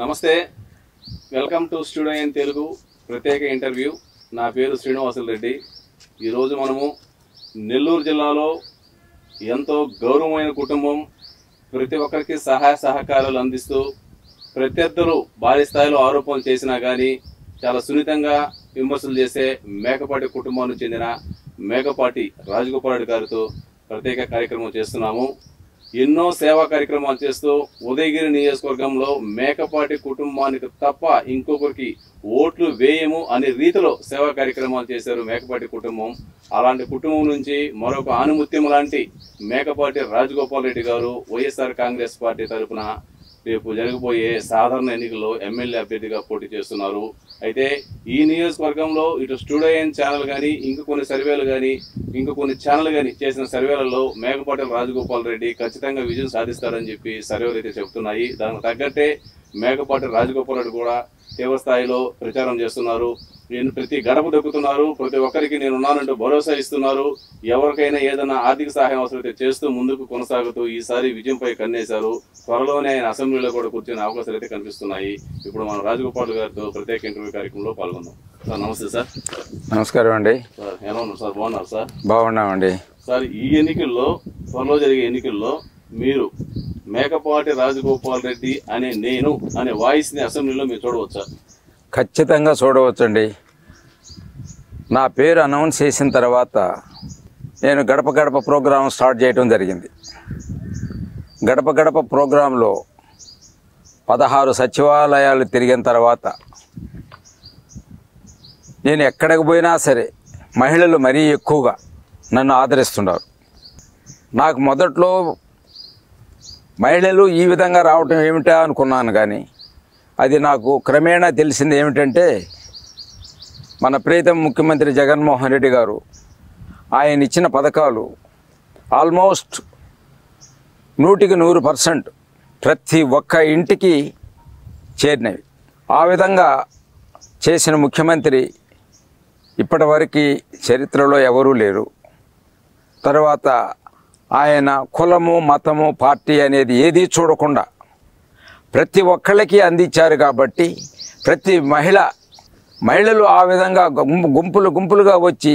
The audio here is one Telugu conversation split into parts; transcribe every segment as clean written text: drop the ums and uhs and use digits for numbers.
నమస్తే, welcome to studio in Telugu ప్రత్యేక ఇంటర్వ్యూ. నా పేరు శ్రీనివాసులు రెడ్డి. ఈరోజు మనము నెల్లూరు జిల్లాలో ఎంతో గౌరవమైన కుటుంబం, ప్రతి ఒక్కరికి సహాయ సహకారాలు అందిస్తూ ప్రత్యర్థులు భారీ స్థాయిలో ఆరోపణలు చేసినా కానీ చాలా సున్నితంగా విమర్శలు చేసే మేకపాటి కుటుంబానికి చెందిన మేకపాటి రాజగోపాల్ రెడ్డి గారితో ప్రత్యేక కార్యక్రమం చేస్తున్నాము. ఎన్నో సేవా కార్యక్రమాలు చేస్తూ ఉదయగిరి నియోజకవర్గంలో మేకపాటి కుటుంబానికి తప్ప ఇంకొకరికి ఓట్లు వేయము అనే రీతిలో సేవా కార్యక్రమాలు చేశారు మేకపాటి కుటుంబం. అలాంటి కుటుంబం నుంచి మరొక ఆనుముత్యం లాంటి మేకపాటి రాజగోపాల్ రెడ్డి గారు వైఎస్ఆర్ కాంగ్రెస్ పార్టీ తరఫున రేపు జరగబోయే సాధారణ ఎన్నికల్లో ఎమ్మెల్యే అభ్యర్థిగా పోటీ చేస్తున్నారు. అయితే ఈ నియోజకవర్గంలో ఇటు స్టూడియో ఇన్ ఛానల్ కానీ ఇంకా కొన్ని సర్వేలు కానీ ఇంకా కొన్ని ఛానల్ కానీ చేసిన సర్వేలలో మేకపాటి రాజగోపాల్ రెడ్డి ఖచ్చితంగా విజయం సాధిస్తారని చెప్పి సర్వేలు అయితే చెబుతున్నాయి. దానికి తగ్గట్టే మేకపాటి రాజగోపాల్ రెడ్డి కూడా తీవ్ర స్థాయిలో ప్రచారం చేస్తున్నారు. నేను ప్రతి గడప దొక్కుతున్నారు, ప్రతి ఒక్కరికి నేను ఉన్నానంటూ భరోసా ఇస్తున్నారు. ఎవరికైనా ఏదైనా ఆర్థిక సహాయం అవసరమైతే చేస్తూ ముందుకు కొనసాగుతూ ఈసారి విజయంపై కన్నేశారు. త్వరలోనే ఆయన అసెంబ్లీలో కూడా కూర్చునే అవకాశాలు అయితే కనిపిస్తున్నాయి. ఇప్పుడు మనం రాజగోపాల్ గారితో ప్రత్యేక ఇంటర్వ్యూ కార్యక్రమంలో పాల్గొందాం. సార్ నమస్తే. సార్ నమస్కారం అండి. సార్ ఎలా ఉన్నారు సార్? బాగున్నారు సార్? బాగున్నామండి. సార్ ఈ ఎన్నికల్లో, త్వరలో జరిగే ఎన్నికల్లో మీరు మేకపాటి రాజగోపాల్ రెడ్డి అనే నేను అనే వాయిస్ని అసెంబ్లీలో మీరు చూడవచ్చా? ఖచ్చితంగా చూడవచ్చండి. నా పేరు అనౌన్స్ చేసిన తర్వాత నేను గడప గడప ప్రోగ్రాం స్టార్ట్ చేయడం జరిగింది. గడప గడప ప్రోగ్రాంలో 16 సచివాలయాలు తిరిగిన తర్వాత నేను ఎక్కడికి పోయినా సరే మహిళలు మరీ ఎక్కువగా నన్ను ఆదరిస్తున్నారు. నాకు మొదట్లో మహిళలు ఈ విధంగా రావటం ఏమిటా అనుకున్నాను, కానీ అది నాకు క్రమేణా తెలిసింది ఏమిటంటే మన ప్రీతం ముఖ్యమంత్రి జగన్మోహన్ రెడ్డి గారు ఆయన ఇచ్చిన పథకాలు ఆల్మోస్ట్ 100% ప్రతి ఒక్క ఇంటికి చేరినవి. ఆ విధంగా చేసిన ముఖ్యమంత్రి ఇప్పటివరకు చరిత్రలో ఎవరూ లేరు. తర్వాత ఆయన కులము, మతము, పార్టీ అనేది ఏదీ చూడకుండా ప్రతి ఒక్కళ్ళకి అందించారు. కాబట్టి ప్రతి మహిళలు ఆ విధంగా గుంపులుగా వచ్చి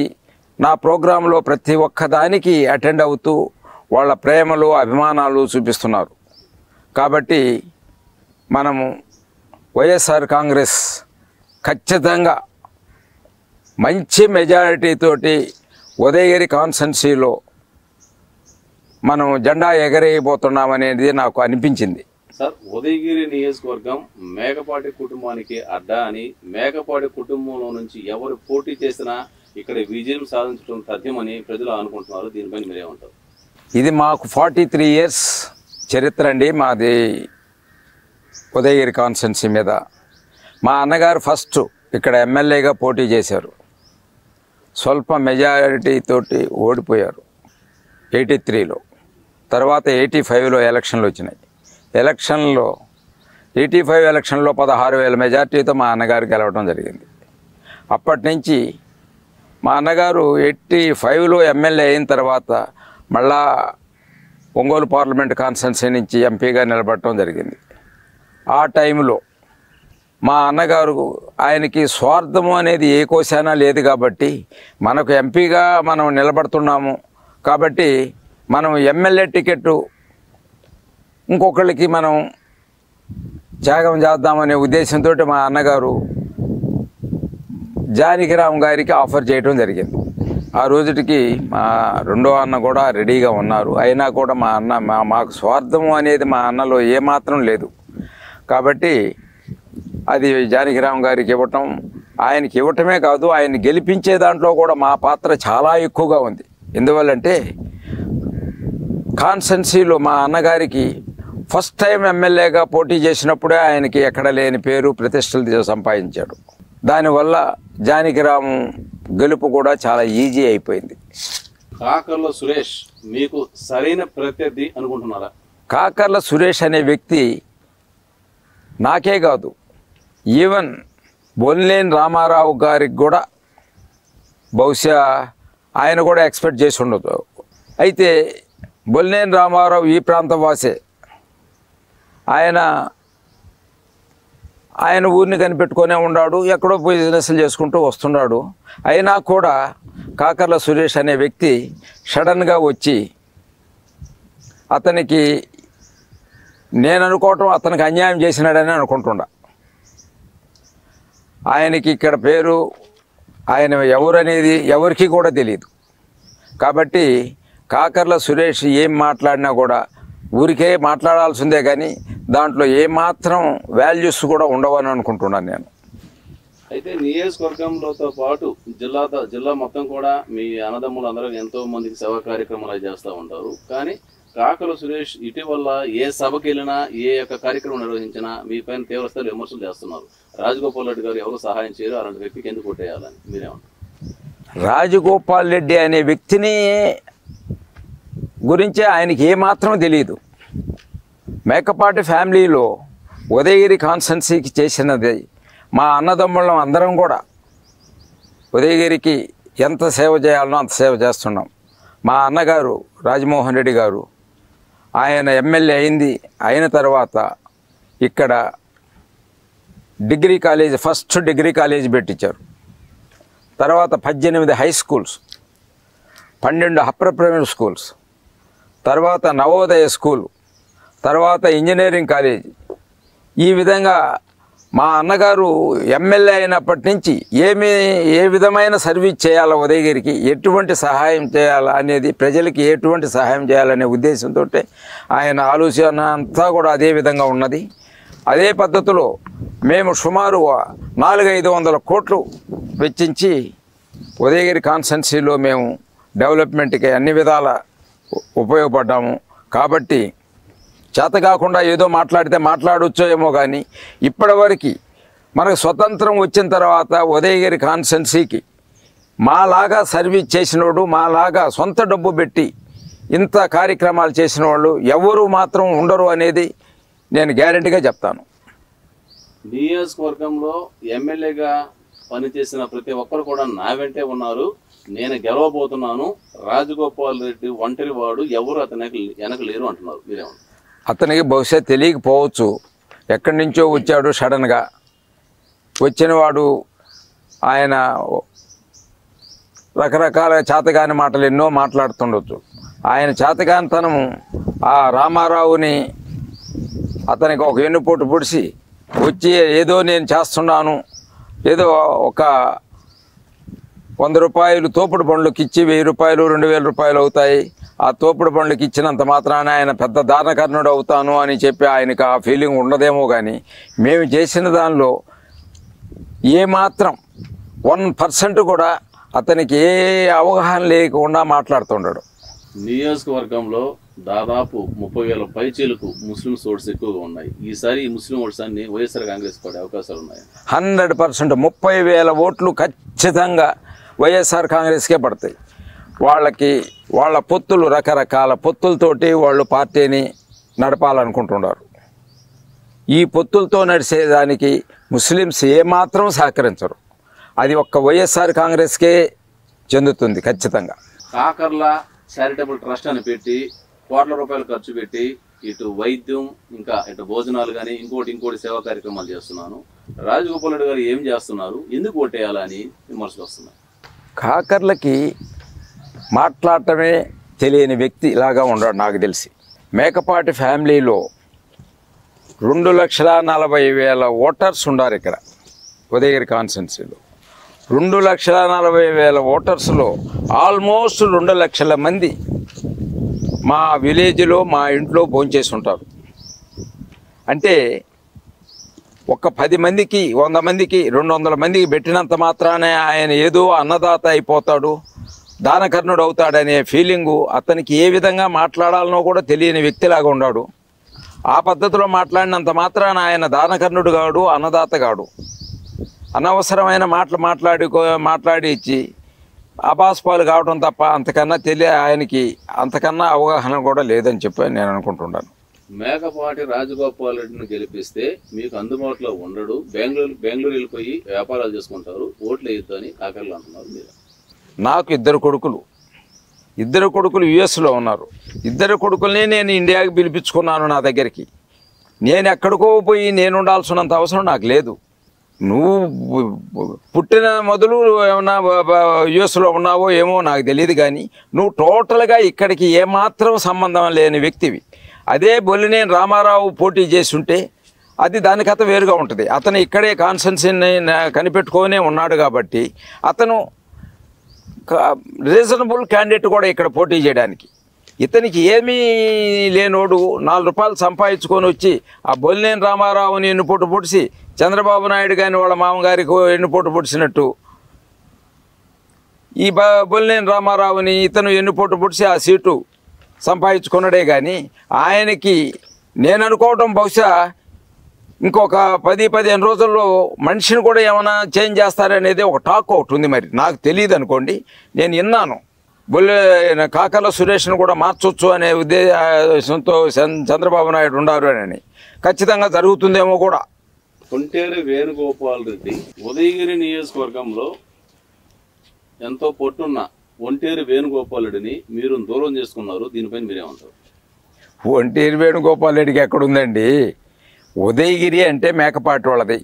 నా ప్రోగ్రాంలో ప్రతి ఒక్కదానికి అటెండ్ అవుతూ వాళ్ళ ప్రేమలు, అభిమానాలు చూపిస్తున్నారు. కాబట్టి మనము వైఎస్ఆర్ కాంగ్రెస్ ఖచ్చితంగా మంచి మెజారిటీతోటి ఉదయగిరి కాన్స్టిట్యున్సీలో మనం జెండా ఎగరేయబోతున్నామనేది నాకు అనిపించింది. సార్, ఉదయగిరి నియోజకవర్గం మేకపాటి కుటుంబానికి అడ్డా అని, మేకపాటి కుటుంబంలో నుంచి ఎవరు పోటీ చేసినా ఇక్కడ విజయం సాధించడం తథ్యమని ప్రజలు అనుకుంటున్నారు. దీనిపైన మీరేమంటారు? ఇది మాకు 43 ఇయర్స్ చరిత్ర అండి మాది ఉదయగిరి కాన్స్టిట్యున్సీ మీద. మా అన్నగారు ఫస్ట్ ఇక్కడ ఎమ్మెల్యేగా పోటీ చేశారు. స్వల్ప మెజారిటీతోటి ఓడిపోయారు 83లో. తర్వాత 85లో ఎలక్షన్లు వచ్చినాయి. 85 ఎలక్షన్లో 16,000 మెజార్టీతో మా అన్నగారు గెలవడం జరిగింది. అప్పటి నుంచి మా అన్నగారు 85లో ఎమ్మెల్యే అయిన తర్వాత మళ్ళా ఒంగోలు పార్లమెంట్ కాన్స్టిట్యున్సీ నుంచి ఎంపీగా నిలబడటం జరిగింది. ఆ టైంలో మా అన్నగారు ఆయనకి స్వార్థము అనేది ఏ కోశానా లేదు. కాబట్టి మనకు ఎంపీగా మనం నిలబడుతున్నాము కాబట్టి మనం ఎమ్మెల్యే టికెట్టు ఇంకొకళ్ళకి మనం త్యాగం చేద్దామనే ఉద్దేశంతో మా అన్నగారు జానకిరామ్ గారికి ఆఫర్ చేయడం జరిగింది. ఆ రోజుకి మా రెండో అన్న కూడా రెడీగా ఉన్నారు. అయినా కూడా మా అన్న మాకు స్వార్థము అనేది మా అన్నలో ఏమాత్రం లేదు. కాబట్టి అది జానకిరామ్ గారికి ఇవ్వటం, ఆయనకి ఇవ్వటమే కాదు ఆయన్ని గెలిపించే దాంట్లో కూడా మా పాత్ర చాలా ఎక్కువగా ఉంది. ఎందువల్లంటే కాన్స్టిట్యున్సీలో మా అన్నగారికి ఫస్ట్ టైం ఎమ్మెల్యేగా పోటీ చేసినప్పుడే ఆయనకి ఎక్కడ లేని పేరు, ప్రతిష్టలు సంపాదించాడు. దానివల్ల జానకిరాము గెలుపు కూడా చాలా ఈజీ అయిపోయింది. కాకర్ల సురేష్ మీకు సరైన ప్రత్యర్థి అనుకుంటున్నారా? కాకర్ల సురేష్ అనే వ్యక్తి నాకే కాదు, ఈవెన్ బొల్లేని రామారావు గారికి కూడా బహుశా ఆయన కూడా ఎక్స్పెక్ట్ చేసి ఉండదు. అయితే బొల్లేని రామారావు ఈ ప్రాంతం వాసే. ఆయన ఆయన ఊరిని కనిపెట్టుకునే ఉన్నాడు, ఎక్కడో బిజినెస్లు చేసుకుంటూ వస్తున్నాడు. అయినా కూడా కాకర్ల సురేష్ అనే వ్యక్తి సడన్గా వచ్చి అతనికి, నేను అనుకోవటం అతనికి అన్యాయం చేసినాడని అనుకుంటున్నా. ఆయనకి ఇక్కడ పేరు, ఆయన ఎవరనేది ఎవరికి కూడా తెలియదు. కాబట్టి కాకర్ల సురేష్ ఏం మాట్లాడినా కూడా ఊరికే మాట్లాడాల్సిందే, కానీ దాంట్లో ఏమాత్రం వాల్యూస్ కూడా ఉండవని అనుకుంటున్నాను నేను. అయితే నియోజకవర్గంలోతో పాటు జిల్లా మొత్తం కూడా మీ అన్నదమ్ములు అందరూ ఎంతో మందికి సేవా కార్యక్రమాలు చేస్తూ ఉంటారు. కానీ కాకర్ల సురేష్ ఇటీవల ఏ సభకి వెళ్ళినా, ఏ యొక్క కార్యక్రమం నిర్వహించినా మీ పైన తీవ్రస్థాయిలో విమర్శలు చేస్తున్నారు. రాజగోపాల్ రెడ్డి గారు ఎవరు సహాయం చేయరు, అలాంటి వ్యక్తికి ఎందుకు కొట్టేయాలని మీరేమంటారు? రాజగోపాల్ రెడ్డి అనే వ్యక్తిని గురించి ఆయనకి ఏమాత్రం తెలియదు. మేకపాటి ఫ్యామిలీలో ఉదయగిరి కాన్స్టెన్సీకి చేసినది మా అన్నదమ్ముళ్ళం అందరం కూడా ఉదయగిరికి ఎంత సేవ చేయాలనో అంత సేవ చేస్తున్నాం. మా అన్నగారు రాజమోహన్ రెడ్డి గారు ఆయన ఎమ్మెల్యే అయిన తర్వాత ఇక్కడ degree college, first degree college పెట్టించారు. తర్వాత 18 high schools, 12 upper primary schools, తర్వాత నవోదయ స్కూల్, తర్వాత ఇంజనీరింగ్ కాలేజ్. ఈ విధంగా మా అన్నగారు ఎమ్మెల్యే అయినప్పటి నుంచి ఏ విధమైన సర్వీస్ చేయాలో ఉదయగిరికి, ఎటువంటి సహాయం చేయాలా అనేది, ప్రజలకి ఎటువంటి సహాయం చేయాలనే ఉద్దేశంతో ఆయన ఆలోచన అంతా కూడా అదే విధంగా ఉన్నది. అదే పద్ధతిలో మేము సుమారు 400-500 కోట్లు వెచ్చించి ఉదయగిరి కాన్స్టెన్సీలో మేము డెవలప్మెంట్కి అన్ని విధాల ఉపయోగపడ్డాము. కాబట్టి చేత కాకుండా ఏదో మాట్లాడితే మాట్లాడొచ్చో ఏమో, కానీ ఇప్పటివరకు మనకు స్వతంత్రం వచ్చిన తర్వాత ఉదయగిరి కాన్స్టెన్సీకి మాలాగా సర్వీస్ చేసినోడు, మాలాగా సొంత డబ్బు పెట్టి ఇంత కార్యక్రమాలు చేసిన వాళ్ళు ఎవరు మాత్రం ఉండరు అనేది నేను గ్యారెంటీగా చెప్తాను. నియోజకవర్గంలో ఎమ్మెల్యేగా పనిచేసిన ప్రతి ఒక్కరు కూడా నా వెంటే ఉన్నారు, నేను గెలవబోతున్నాను, రాజగోపాల్ రెడ్డి ఒంటరి వాడు, ఎవరు అతనికి వెనక లేరు అంటున్నారు. మీరేమన్నారు? అతనికి బహుశా తెలియకపోవచ్చు, ఎక్కడి నుంచో వచ్చాడు సడన్గా. వచ్చినవాడు ఆయన రకరకాల చేతగాని మాటలు ఎన్నో మాట్లాడుతుండొచ్చు. ఆయన చేతగానితనము ఆ రామారావుని అతనికి ఒక ఎన్నుపోటు పొడిచి వచ్చి ఏదో నేను చేస్తున్నాను, ఏదో ఒక 100 రూపాయలు తోపుడు బండ్లకు ఇచ్చి 1000 రూపాయలు 2000 రూపాయలు అవుతాయి, ఆ తోపుడు బండ్లకు ఇచ్చినంత మాత్రాన ఆయన పెద్ద దానకర్ణుడు అవుతాను అని చెప్పి ఆయనకు ఆ ఫీలింగ్ ఉండదేమో. కానీ మేము చేసిన దానిలో ఏమాత్రం 1% కూడా అతనికి ఏ అవగాహన లేకుండా మాట్లాడుతుండడు. నియోజకవర్గంలో దాదాపు 30,000 పైచీలకు ముస్లిం ఓట్స్ ఎక్కువగా ఉన్నాయి. ఈసారి ఈ ముస్లిం ఓట్స్ అన్ని వైఎస్ఆర్ కాంగ్రెస్ పడే అవకాశాలు ఉన్నాయి. 100% 30,000 ఓట్లు ఖచ్చితంగా వైఎస్ఆర్ కాంగ్రెస్కే పడతాయి. వాళ్ళ పొత్తులు, రకరకాల పొత్తులతోటి వాళ్ళు పార్టీని నడపాలనుకుంటున్నారు. ఈ పొత్తులతో నడిచేదానికి ముస్లిమ్స్ ఏమాత్రం సహకరించరు. అది ఒక్క వైఎస్ఆర్ కాంగ్రెస్కే చెందుతుంది ఖచ్చితంగా. కాకర్ల చారిటబుల్ ట్రస్ట్ అని పెట్టి కోట్ల రూపాయలు ఖర్చు పెట్టి ఇటు వైద్యం, ఇంకా ఇటు భోజనాలు కానీ ఇంకోటి సేవా కార్యక్రమాలు చేస్తున్నాను. రాజగోపాల్ రెడ్డి గారు ఏం చేస్తున్నారు, ఎందుకు ఓటేయాలని విమర్శలు వస్తున్నాయి. కాకర్లకి మాట్లాడటమే తెలియని వ్యక్తి ఇలాగా ఉన్నాడు నాకు తెలిసి. మేకపాటి ఫ్యామిలీలో 2,40,000 ఓటర్స్ ఉన్నారు ఇక్కడ ఉదయగిరి కాన్స్టిట్యున్సీలో. 2,40,000 ఓటర్స్లో ఆల్మోస్ట్ 2 లక్షల మంది మా విలేజ్లో మా ఇంట్లో భోంచేసి ఉంటారు. అంటే ఒక 10 మందికి 100 మందికి 200 మందికి పెట్టినంత మాత్రానే ఆయన ఏదో అన్నదాత అయిపోతాడు, దానకర్ణుడు అవుతాడనే ఫీలింగు అతనికి ఏ విధంగా మాట్లాడాలనో కూడా తెలియని వ్యక్తిలాగా ఉన్నాడు. ఆ పద్ధతిలో మాట్లాడినంత మాత్రాన ఆయన దానకర్ణుడు కాడు, అన్నదాత కాడు. అనవసరమైన మాట్లాడి ఇచ్చి అపాస్పాలు కావడం తప్ప అంతకన్నా ఆయనకి అంతకన్నా అవగాహన కూడా లేదని చెప్పి నేను అనుకుంటున్నాను. మేకపాటి రాజగోపాల్ రెడ్డిని గెలిపిస్తే మీకు అందుబాటులో ఉండడు, బెంగళూరు వెళ్ళిపోయి వ్యాపారాలు చేసుకుంటారు, ఓట్లు వేయొద్దు అని కాకర్లు అంటున్నారు. మీరు నాకు 2 కొడుకులు యుఎస్లో ఉన్నారు. 2 కొడుకుల్ని నేను ఇండియాకి పిలిపించుకున్నాను నా దగ్గరికి. నేను ఎక్కడికో పోయి నేను ఉండాల్సినంత అవసరం నాకు లేదు. నువ్వు పుట్టిన మొదలు ఏమన్నా యుఎస్లో ఉన్నావో ఏమో నాకు తెలియదు, కానీ నువ్వు టోటల్గా ఇక్కడికి ఏమాత్రం సంబంధం లేని వ్యక్తివి. అదే బొల్లినేని రామారావు పోటీ చేసి ఉంటే అది దాని కథ వేరుగా ఉంటుంది. అతను ఇక్కడే కాన్స్టెన్సీని కనిపెట్టుకొనే ఉన్నాడు కాబట్టి అతను రీజనబుల్ క్యాండిడేట్ కూడా ఇక్కడ పోటీ చేయడానికి. ఇతనికి ఏమీ లేనోడు 4 రూపాయలు సంపాదించుకొని వచ్చి ఆ బొల్లినేని రామారావుని ఎన్నుపోటు పొడిచి చంద్రబాబు నాయుడు కానీ వాళ్ళ మామగారికి ఎన్నుపోటు పొడిచినట్టు ఈ బొల్లినేని రామారావుని ఇతను ఎన్నుపోటు పొడిచి ఆ సీటు సంపాదించుకున్నాడే. కానీ ఆయనకి నేను అనుకోవటం బహుశా ఇంకొక 10-15 రోజుల్లో మనిషిని కూడా ఏమైనా చేంజ్ చేస్తారనేది ఒక టాక్ ఒకటి ఉంది. మరి నాకు తెలియదు అనుకోండి, నేను విన్నాను కాకర్ల సురేష్ను కూడా మార్చొచ్చు అనే ఉద్దేశంతో చంద్రబాబు నాయుడు ఉన్నారు అని. ఖచ్చితంగా జరుగుతుందేమో కూడా. కొంటేరు వేణుగోపాల్ రెడ్డి ఉదయగిరి నియోజకవర్గంలో ఎంతో పొట్టున్న ఒంటేరు వేణుగోపాల్ రెడ్డిని మీరు దూరం చేసుకున్నారు. దీనిపైన మీరేమంటారు? ఒంటేరు వేణుగోపాల్ రెడ్డికి ఎక్కడుందండి? ఉదయగిరి అంటే మేకపాటి వాళ్ళది,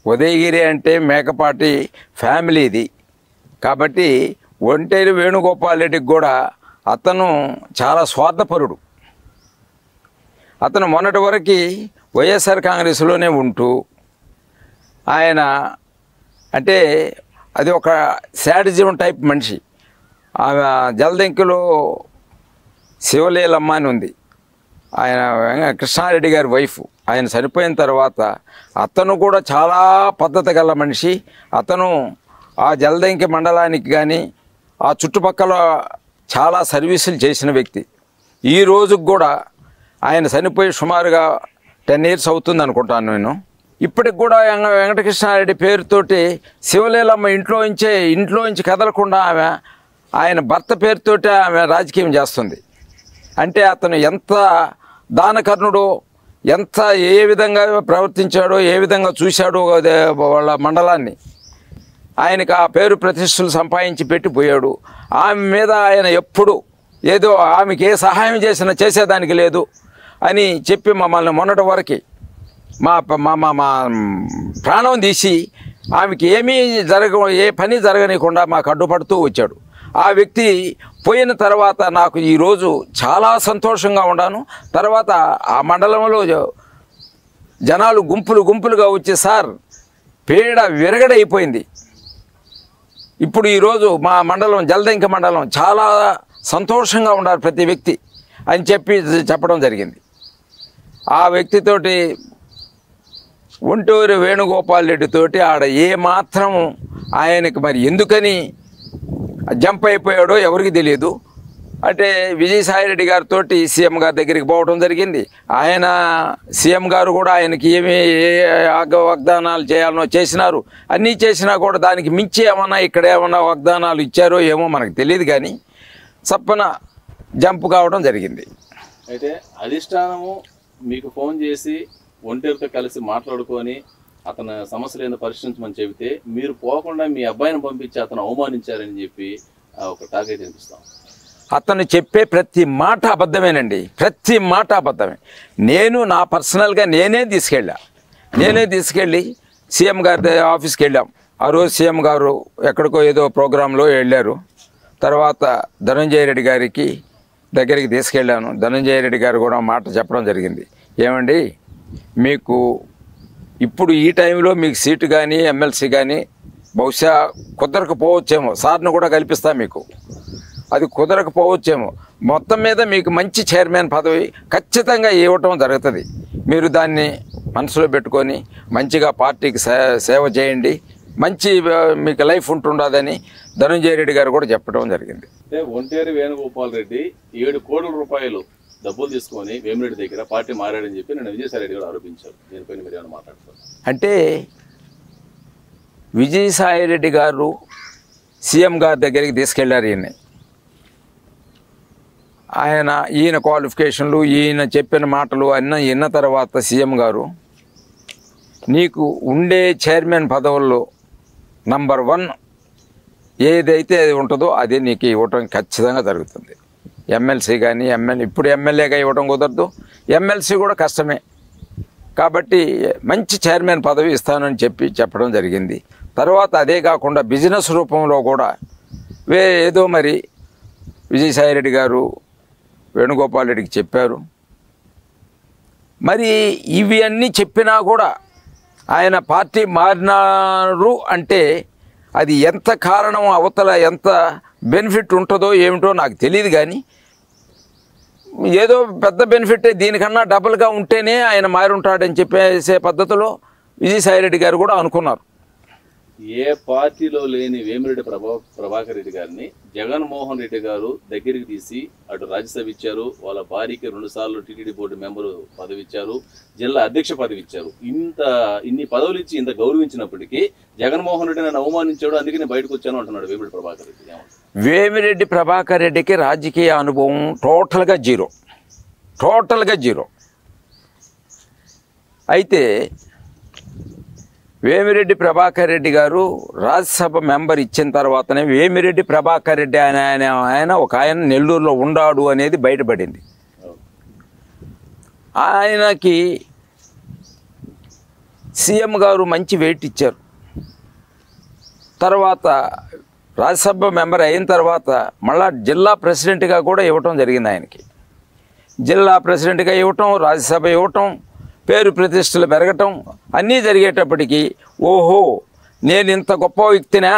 ఉదయగిరి అంటే మేకపాటి ఫ్యామిలీది. కాబట్టి ఒంటేరు వేణుగోపాల్ రెడ్డికి కూడా అతను చాలా స్వార్థపరుడు. అతను మొన్నటి వరకు వైఎస్ఆర్ కాంగ్రెస్లోనే ఉంటూ ఆయన అంటే అది ఒక శాడిజం టైప్ మనిషి. ఆమె జలదంకిలో శివలీలమ్మ అని ఉంది, ఆయన కృష్ణారెడ్డి గారి వైఫ్. ఆయన చనిపోయిన తర్వాత అతను కూడా చాలా పద్ధతి గల మనిషి. అతను ఆ జలదంకి మండలానికి కానీ ఆ చుట్టుపక్కల చాలా సర్వీసులు చేసిన వ్యక్తి. ఈ రోజుకు కూడా ఆయన చనిపోయి సుమారుగా 10 years అవుతుంది అనుకుంటాను నేను. ఇప్పటికి కూడా వెంకటకృష్ణారెడ్డి పేరుతోటి శివలీలమ్మ ఇంట్లోంచి కదలకుండా ఆమె ఆయన భర్త పేరుతోటి ఆమె రాజకీయం చేస్తుంది. అంటే అతను ఎంత దానకర్ణుడో, ఎంత ఏ విధంగా ప్రవర్తించాడో, ఏ విధంగా చూశాడో వాళ్ళ మండలాన్ని. ఆయనకు ఆ పేరు ప్రతిష్టలు సంపాదించి పెట్టిపోయాడు. ఆమె మీద ఆయన ఎప్పుడు ఏదో ఆమెకి ఏ సహాయం చేసేదానికి లేదు అని చెప్పి మమ్మల్ని మొన్నటి వరకు మా ప్రాణం తీసి ఆమెకి ఏ పని జరగనీయకుండా మాకు అడ్డుపడుతూ వచ్చాడు. ఆ వ్యక్తి పోయిన తర్వాత నాకు ఈరోజు చాలా సంతోషంగా ఉన్నాను. తర్వాత ఆ మండలంలో జనాలు గుంపులుగా వచ్చి సార్ పేడ విరగడైపోయింది. ఇప్పుడు ఈరోజు మా మండలం జలదంకి మండలం చాలా సంతోషంగా ఉన్నారు ప్రతి వ్యక్తి అని చెప్పడం జరిగింది. ఆ వ్యక్తితోటి ఒంటూరు వేణుగోపాల్ రెడ్డితోటి ఆడ ఏమాత్రం ఆయనకి మరి ఎందుకని జంప్ అయిపోయాడో ఎవరికి తెలియదు. అంటే విజయసాయిరెడ్డి గారితో సీఎం గారి దగ్గరికి పోవడం జరిగింది. ఆయన సీఎం గారు కూడా ఆయనకి ఏ వాగ్దానాలు చేయాలనో చేసినారు. అన్నీ చేసినా కూడా దానికి మించి ఏమన్నా ఇక్కడ ఏమన్నా వాగ్దానాలు ఇచ్చారో ఏమో మనకు తెలియదు, కానీ చప్పన జంప్ కావడం జరిగింది. అయితే అధిష్టానము మీకు ఫోన్ చేసి ఒంటరితో కలిసి మాట్లాడుకొని అతని సమస్యలు ఏందో పరిష్కరించమని చెబితే మీరు పోకుండా మీ అబ్బాయిని పంపించి అతను అవమానించారని చెప్పి ఒక టాక్ అయితే వినిపిస్తాం. అతను చెప్పే ప్రతి మాట అబద్ధమేనండి, ప్రతి మాట అబద్ధమే. నేను నా పర్సనల్గా నేనే తీసుకెళ్ళి సీఎం గారి ఆఫీస్కి వెళ్ళాం. ఆ రోజు సీఎం గారు ఎక్కడికో ఏదో ప్రోగ్రాంలో వెళ్ళారు. తర్వాత ధనంజయ రెడ్డి గారికి దగ్గరికి తీసుకెళ్ళాను. ధనంజయ రెడ్డి గారు కూడా మాట చెప్పడం జరిగింది. ఏమండి, మీకు ఇప్పుడు ఈ టైంలో మీకు సీటు కానీ ఎమ్మెల్సీ కానీ బహుశా కుదరకపోవచ్చేమో, సార్ను కూడా కల్పిస్తా, మీకు అది కుదరకపోవచ్చేమో, మొత్తం మీద మీకు మంచి చైర్మన్ పదవి ఖచ్చితంగా ఇవ్వటం జరుగుతుంది. మీరు దాన్ని మనసులో పెట్టుకొని మంచిగా పార్టీకి సేవ చేయండి, మంచి మీకు లైఫ్ ఉంటుండదని ధనంజయ రెడ్డి గారు కూడా చెప్పడం జరిగింది. అంటే ఒంటేరు వేణుగోపాల్ రెడ్డి 7 కోట్ల రూపాయలు డబ్బులు తీసుకొని వేమిరెడ్డి దగ్గర పార్టీ మారాడని చెప్పి నేను విజయసాయి రెడ్డి గారు ఆరోపించారు. దీనిపైన మీరు ఏమైనా మాట్లాడతారు? అంటే విజయసాయి రెడ్డి గారు సీఎం గారి దగ్గరికి తీసుకెళ్లారు. ఈయన క్వాలిఫికేషన్లు, ఈయన చెప్పిన మాటలు అన్నీ విన్న తర్వాత సీఎం గారు నీకు ఉండే చైర్మన్ పదవుల్లో నంబర్ 1 ఏదైతే ఉంటుందో అదే నీకు ఇవ్వటం ఖచ్చితంగా జరుగుతుంది. ఎమ్మెల్సీ కానీ ఇప్పుడు ఎమ్మెల్యేగా ఇవ్వడం కుదరదు, ఎమ్మెల్సీ కూడా కష్టమే. కాబట్టి మంచి చైర్మన్ పదవి ఇస్తానని చెప్పడం జరిగింది. తర్వాత అదే కాకుండా బిజినెస్ రూపంలో కూడా ఏదో మరి విజయసాయిరెడ్డి గారు వేణుగోపాల్ రెడ్డికి చెప్పారు. మరి ఇవి అన్నీ చెప్పినా కూడా ఆయన పార్టీ మారినారు అంటే అది ఎంత కారణం, అవతల ఎంత బెనిఫిట్ ఉంటుందో ఏమిటో నాకు తెలియదు. కానీ ఏదో పెద్ద బెనిఫిట్ దీనికన్నా డబుల్గా ఉంటేనే ఆయన మారి ఉంటాడని చెప్పేసే పద్ధతిలో విజయసాయిరెడ్డి గారు కూడా అనుకున్నారు. ఏ పార్టీలో లేని వేమిరెడ్డి ప్రభాకర్ రెడ్డి గారిని జగన్మోహన్ రెడ్డి గారు దగ్గరికి తీసి అటు రాజ్యసభ ఇచ్చారు, వాళ్ళ భార్యకి 2 సార్లు టీటీడీ బోర్డు మెంబరు పదవి ఇచ్చారు, జిల్లా అధ్యక్ష పదవి ఇచ్చారు. ఇన్ని పదవులు ఇచ్చి ఇంత గౌరవించినప్పటికీ జగన్మోహన్ రెడ్డి నన్ను అవమానించాడు, అందుకే నేను బయటకు వచ్చాను అంటున్నాడు వేమిరెడ్డి ప్రభాకర్ రెడ్డి. వేమిరెడ్డి ప్రభాకర్ రెడ్డికి రాజకీయ అనుభవం టోటల్గా జీరో. అయితే వేమిరెడ్డి ప్రభాకర్ రెడ్డి గారు రాజ్యసభ మెంబర్ ఇచ్చిన తర్వాతనే వేమిరెడ్డి ప్రభాకర్ రెడ్డి ఆయన నెల్లూరులో ఉండాడు అనేది బయటపడింది. ఆయనకి సీఎం గారు మంచి వెయిట్ ఇచ్చారు. తర్వాత రాజ్యసభ మెంబర్ అయిన తర్వాత మళ్ళా జిల్లా ప్రెసిడెంట్గా కూడా ఇవ్వటం జరిగింది. ఆయనకి జిల్లా ప్రెసిడెంట్గా ఇవ్వటం, రాజ్యసభ ఇవ్వటం, పేరు ప్రతిష్టలు పెరగటం అన్నీ జరిగేటప్పటికీ ఓహో నేను ఇంత గొప్ప వ్యక్తినా,